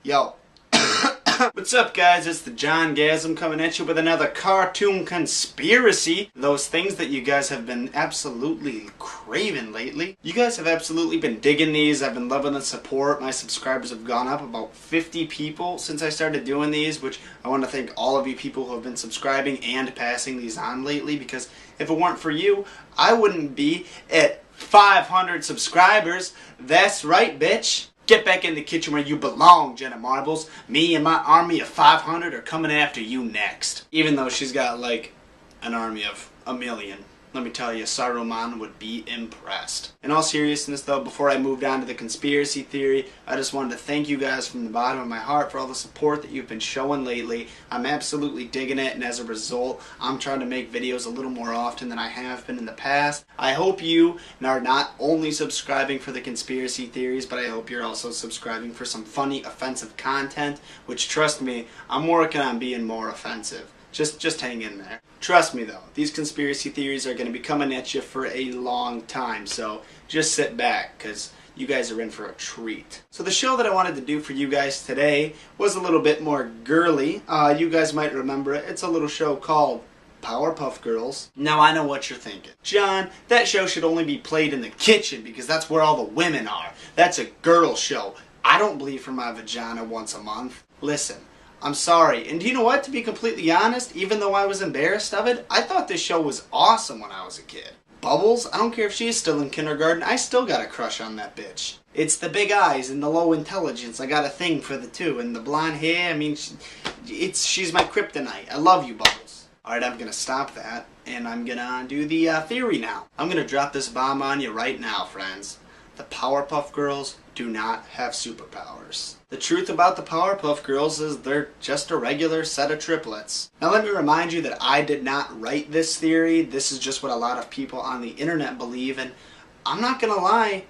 Yo. What's up, guys? It's the Jongasm coming at you with another cartoon conspiracy. Those things that you guys have been absolutely craving lately. You guys have absolutely been digging these. I've been loving the support. My subscribers have gone up about 50 people since I started doing these, which I want to thank all of you people who have been subscribing and passing these on lately, because if it weren't for you, I wouldn't be at 500 subscribers. That's right, bitch. Get back in the kitchen where you belong, Jenna Marbles. Me and my army of 500 are coming after you next. Even though she's got like an army of 1,000,000. Let me tell you, Saruman would be impressed. In all seriousness though, before I moved on to the conspiracy theory, I just wanted to thank you guys from the bottom of my heart for all the support that you've been showing lately. I'm absolutely digging it, and as a result, I'm trying to make videos a little more often than I have been in the past. I hope you are not only subscribing for the conspiracy theories, but I hope you're also subscribing for some funny, offensive content, which, trust me, I'm working on being more offensive. Just hang in there. Trust me though, these conspiracy theories are going to be coming at you for a long time, so just sit back, because you guys are in for a treat. So the show that I wanted to do for you guys today was a little bit more girly. You guys might remember it. It's a little show called Powerpuff Girls. Now I know what you're thinking. John, that show should only be played in the kitchen because that's where all the women are. That's a girl show. I don't bleed from my vagina once a month. Listen, I'm sorry. And do you know what? To be completely honest, even though I was embarrassed of it, I thought this show was awesome when I was a kid. Bubbles, I don't care if she's still in kindergarten, I still got a crush on that bitch. It's the big eyes and the low intelligence. I got a thing for the two. And the blonde hair, I mean, she's my kryptonite. I love you, Bubbles. Alright, I'm gonna stop that, and I'm gonna do the theory now. I'm gonna drop this bomb on you right now, friends. The Powerpuff Girls do not have superpowers. The truth about the Powerpuff Girls is they're just a regular set of triplets. Now let me remind you that I did not write this theory. This is just what a lot of people on the internet believe, and I'm not gonna lie,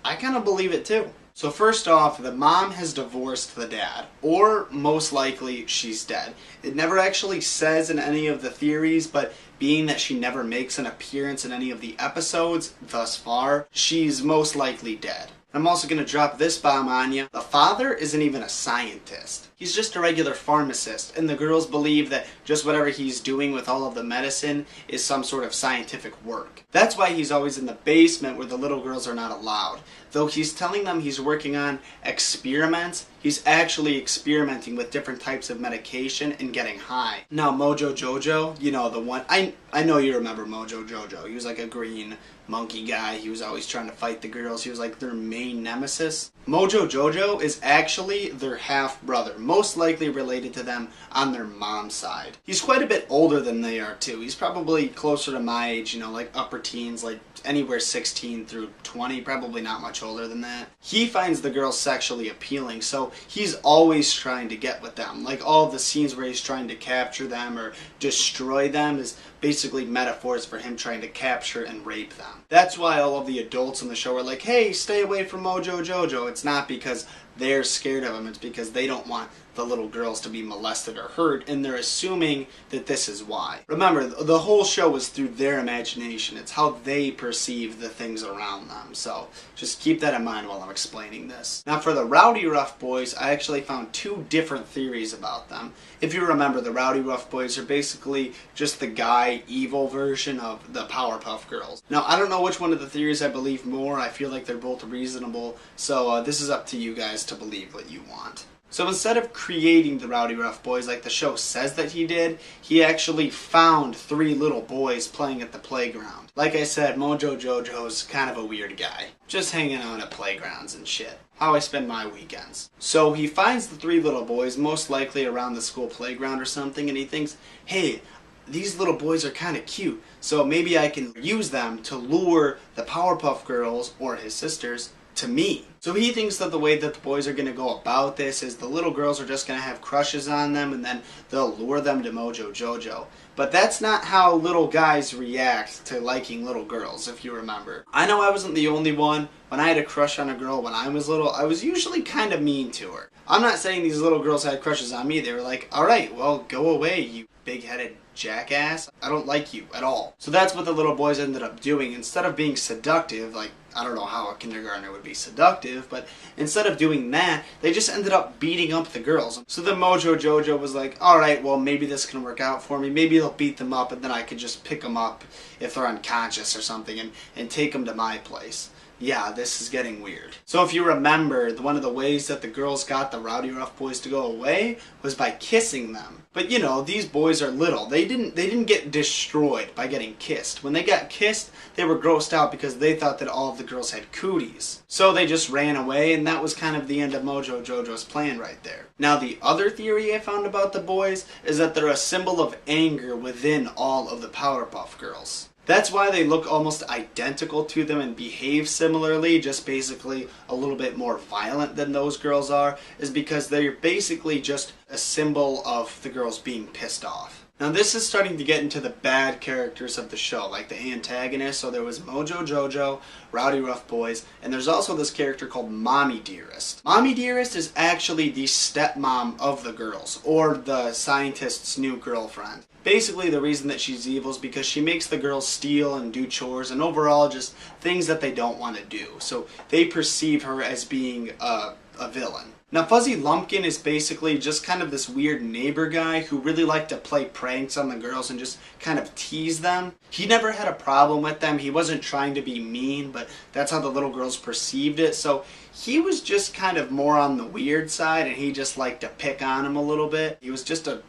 I kind of believe it too. So first off, the mom has divorced the dad, or most likely she's dead. It never actually says in any of the theories, but being that she never makes an appearance in any of the episodes thus far, she's most likely dead. I'm also going to drop this bomb on you. The father isn't even a scientist. He's just a regular pharmacist, and the girls believe that just whatever he's doing with all of the medicine is some sort of scientific work. That's why he's always in the basement where the little girls are not allowed. Though he's telling them he's working on experiments, he's actually experimenting with different types of medication and getting high. Now Mojo Jojo, you know the one, I know you remember Mojo Jojo. He was like a green monkey guy. He was always trying to fight the girls. He was like their main nemesis. Mojo Jojo is actually their half-brother, most likely related to them on their mom's side. He's quite a bit older than they are too. He's probably closer to my age, you know, like upper teens, like anywhere 16 through 20, probably not much older than that. He finds the girls sexually appealing, so he's always trying to get with them. Like all of the scenes where he's trying to capture them or destroy them is basically metaphors for him trying to capture and rape them. That's why all of the adults in the show are like, hey, stay away from Mojo Jojo. It's not because they're scared of him, it's because they don't want the little girls to be molested or hurt, and they're assuming that this is why. Remember, the whole show is through their imagination. It's how they perceive the things around them. So just keep that in mind while I'm explaining this. Now for the Rowdy Rough Boys, I actually found two different theories about them. If you remember, the Rowdy Rough Boys are basically just the guy evil version of the Powerpuff Girls. Now I don't know which one of the theories I believe more. I feel like they're both reasonable, so this is up to you guys to believe what you want. So instead of creating the Rowdy Rough Boys like the show says that he did, he actually found three little boys playing at the playground. Like I said, Mojo Jojo's kind of a weird guy. Just hanging out at playgrounds and shit. How I spend my weekends. So he finds the three little boys, most likely around the school playground or something, and he thinks, hey, these little boys are kind of cute, so maybe I can use them to lure the Powerpuff Girls, or his sisters, to me. So he thinks that the way that the boys are going to go about this is the little girls are just going to have crushes on them and then they'll lure them to Mojo Jojo. But that's not how little guys react to liking little girls, if you remember. I know I wasn't the only one. When I had a crush on a girl when I was little, I was usually kind of mean to her. I'm not saying these little girls had crushes on me. They were like, alright, well, go away, you big-headed jackass. I don't like you at all. So that's what the little boys ended up doing. Instead of being seductive, like, I don't know how a kindergartner would be seductive, but instead of doing that, they just ended up beating up the girls. So then Mojo Jojo was like, alright, well, maybe this can work out for me. Maybe they'll beat them up, and then I could just pick them up if they're unconscious or something and take them to my place. Yeah, this is getting weird. So if you remember, one of the ways that the girls got the Rowdy Rough Boys to go away was by kissing them. But you know, these boys are little. They didn't get destroyed by getting kissed. When they got kissed, they were grossed out because they thought that all of the girls had cooties. So they just ran away, and that was kind of the end of Mojo Jojo's plan right there. Now the other theory I found about the boys is that they're a symbol of anger within all of the Powerpuff Girls. That's why they look almost identical to them and behave similarly, just basically a little bit more violent than those girls are, is because they're basically just a symbol of the girls being pissed off. Now this is starting to get into the bad characters of the show, like the antagonists. So there was Mojo Jojo, Rowdy Rough Boys, and there's also this character called Mommy Dearest. Mommy Dearest is actually the stepmom of the girls, or the scientist's new girlfriend. Basically the reason that she's evil is because she makes the girls steal and do chores and overall just things that they don't want to do. So they perceive her as being a villain. Now Fuzzy Lumpkin is basically just kind of this weird neighbor guy who really liked to play pranks on the girls and just kind of tease them. He never had a problem with them. He wasn't trying to be mean, but that's how the little girls perceived it. So he was just kind of more on the weird side, and he just liked to pick on him a little bit. He was just a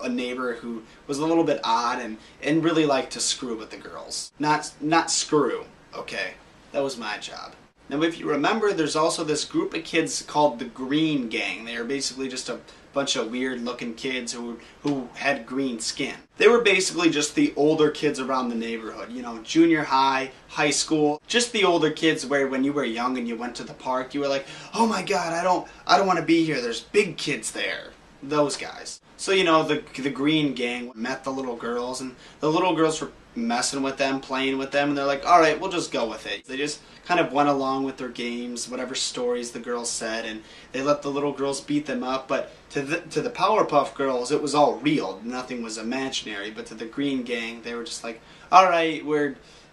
neighbor who was a little bit odd and really liked to screw with the girls. Not screw, okay? That was my job. Now if you remember, there's also this group of kids called the Green Gang. They are basically just a bunch of weird looking kids who had green skin. They were basically just the older kids around the neighborhood, you know, junior high, high school, just the older kids where when you were young and you went to the park, you were like, oh my god, I don't want to be here, there's big kids there. Those guys. So, you know, the Green Gang met the little girls, and the little girls were messing with them, playing with them, and they're like, alright, we'll just go with it. They just kind of went along with their games, whatever stories the girls said, and they let the little girls beat them up. But to the Powerpuff Girls, it was all real. Nothing was imaginary. But to the Green Gang, they were just like, alright,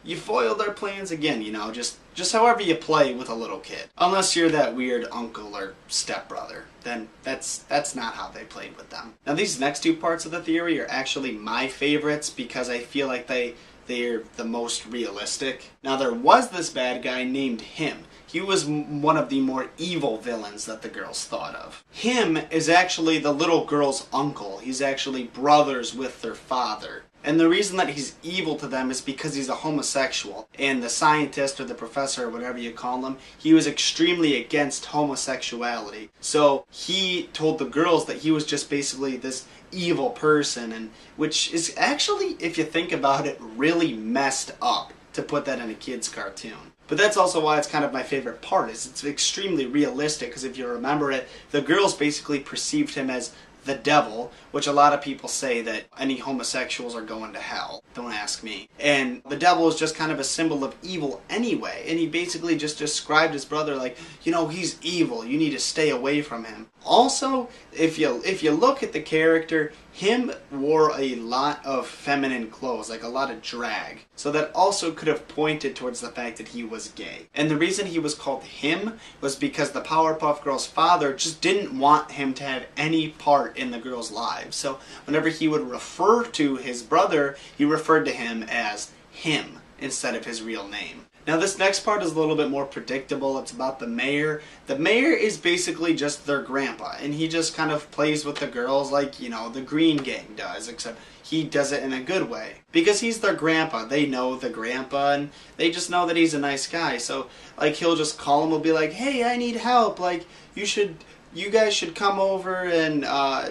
you foiled our plans again, you know, just however you play with a little kid. Unless you're that weird uncle or stepbrother, then that's not how they played with them. Now these next two parts of the theory are actually my favorites because I feel like they're the most realistic. Now there was this bad guy named Him. He was one of the more evil villains that the girls thought of. Him is actually the little girl's uncle. He's actually brothers with their father. And the reason that he's evil to them is because he's a homosexual. And the scientist or the professor or whatever you call him, he was extremely against homosexuality. So he told the girls that he was just basically this evil person, and which is actually, if you think about it, really messed up to put that in a kid's cartoon. But that's also why it's kind of my favorite part, is it's extremely realistic, because if you remember it, the girls basically perceived him as the devil, which a lot of people say that any homosexuals are going to hell. Don't ask me. And the devil is just kind of a symbol of evil anyway. And he basically just described his brother like, you know, he's evil. You need to stay away from him. Also, if you look at the character, Him wore a lot of feminine clothes, like a lot of drag. So that also could have pointed towards the fact that he was gay. And the reason he was called Him was because the Powerpuff Girls' father just didn't want him to have any part in the girls' lives. So whenever he would refer to his brother, he referred to him as Him instead of his real name. Now this next part is a little bit more predictable. It's about the mayor. The mayor is basically just their grandpa, and he just kind of plays with the girls like, you know, the Green Gang does, except he does it in a good way. Because he's their grandpa. They know the grandpa, and they just know that he's a nice guy. So, like, he'll just call him, he'll be like, hey, I need help. Like, you guys should come over and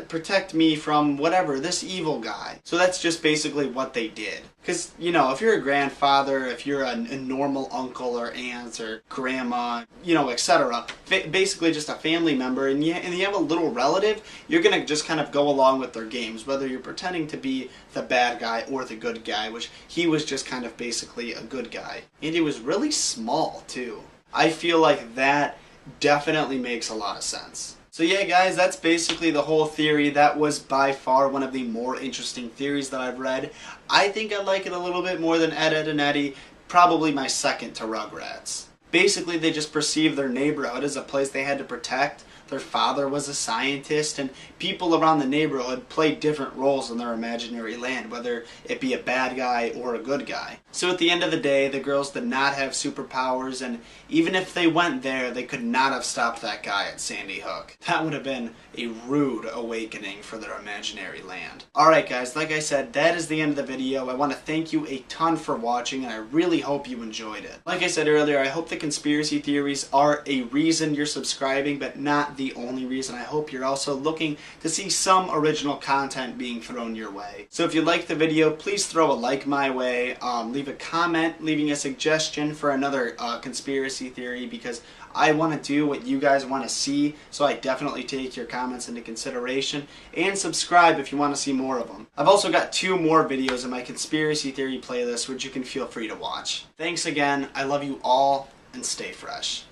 protect me from whatever, this evil guy. So that's just basically what they did. Because, you know, if you're a grandfather, if you're a normal uncle or aunt or grandma, you know, etc., basically just a family member, and you have a little relative, you're going to just kind of go along with their games, whether you're pretending to be the bad guy or the good guy, which he was just kind of basically a good guy. And he was really small, too. I feel like that definitely makes a lot of sense. So yeah, guys, that's basically the whole theory. That was by far one of the more interesting theories that I've read. I think I like it a little bit more than Ed, Edd and Eddy, probably my second to Rugrats. Basically, they just perceived their neighborhood as a place they had to protect. Their father was a scientist, and people around the neighborhood played different roles in their imaginary land, whether it be a bad guy or a good guy. So at the end of the day, the girls did not have superpowers, and even if they went there, they could not have stopped that guy at Sandy Hook. That would have been a rude awakening for their imaginary land. Alright guys, like I said, that is the end of the video. I want to thank you a ton for watching, and I really hope you enjoyed it. Like I said earlier, I hope the conspiracy theories are a reason you're subscribing, but not the only reason. I hope you're also looking to see some original content being thrown your way. So if you liked the video, please throw a like my way, leave a comment, leaving a suggestion for another conspiracy theory, because I want to do what you guys want to see, so I definitely take your comments into consideration, and subscribe if you want to see more of them. I've also got 2 more videos in my conspiracy theory playlist, which you can feel free to watch. Thanks again, I love you all, and stay fresh.